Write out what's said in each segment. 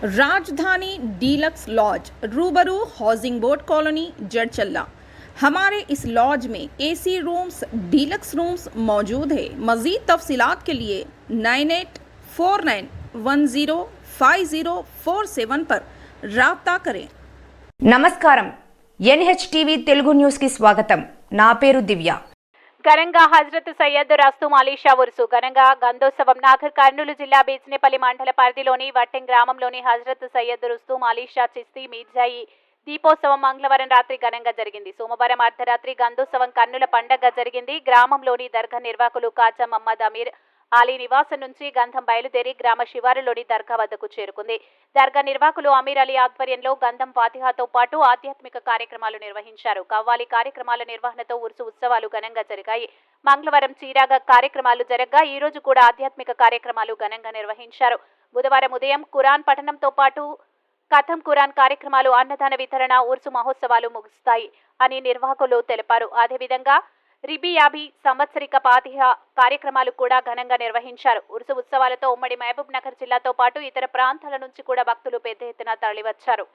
राजधानी deluxe laws रूबरू housing board colony Jadcherla. हमारे इस लॉज में एसी रूम्स डीलक्स रूम्स मौजूद है। मज़ीद तफसीलात के लिए 9849105047 पर राब्ता करें। నమస్కారం ఎన్హెచ్టీవీ తెలుగు న్యూస్ కి స్వాగతం। నా పేరు దివ్య। ఘనంగా హజ్రత్ సయ్యద్ రస్తూం అలీషా ఉర్సు ఘనంగా గంధోత్సవం నాగర్ కర్నూలు జిల్లా బీజ్నేపల్లి మండల పరిధిలోని వట్టెం గ్రామంలోని హజ్రత్ సయ్యద్ రస్తూం అలీషా చిస్తీ మీర్జాయి దీపోత్సవం మంగళవారం రాత్రి ఘనంగా జరిగింది। సోమవారం అర్ధరాత్రి గంధోత్సవం కన్నుల పండగ జరిగింది। గ్రామంలోని దర్గా నిర్వాహకులు కాజా మహమ్మద్ అమీర్ ఆలీ నివాసం నుంచి గంధం బయలుదేరి గ్రామ శివారులోని దర్గా వద్దకు చేరుకుంది। దర్గా నిర్వాహకులు అమీర్ అలీ ఆధ్వర్యంలో గంధం ఫాతిహాతో పాటు ఆధ్యాత్మిక కార్యక్రమాలు నిర్వహించారు। కవ్వాలి కార్యక్రమాల నిర్వహణతో ఉర్సు ఉత్సవాలు ఘనంగా జరిగాయి। మంగళవారం చీరాగా కార్యక్రమాలు జరగగా ఈ రోజు కూడా ఆధ్యాత్మిక కార్యక్రమాలు ఘనంగా నిర్వహించారు। బుధవారం ఉదయం ఖురాన్ పఠనంతో పాటు కథం ఖురాన్ కార్యక్రమాలు, అన్నదాన వితరణ, ఉర్సు మహోత్సవాలు ముగుస్తాయి అని నిర్వాహకులు తెలిపారు। అదేవిధంగా రిబియాబి సంవత్సరిక ఫాతిహా కార్యక్రమాలు కూడా ఘనంగా నిర్వహించారు। ఉర్సు ఉత్సవాలతో ఉమ్మడి మహబూబ్ నగర్ జిల్లాతో పాటు ఇతర ప్రాంతాల నుంచి కూడా భక్తులు పెద్ద ఎత్తున తరలివచ్చారు।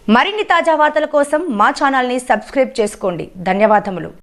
మరిన్ని తాజా వార్తల కోసం మా ఛానల్ ని సబ్స్క్రైబ్ చేసుకోండి। ధన్యవాదములు।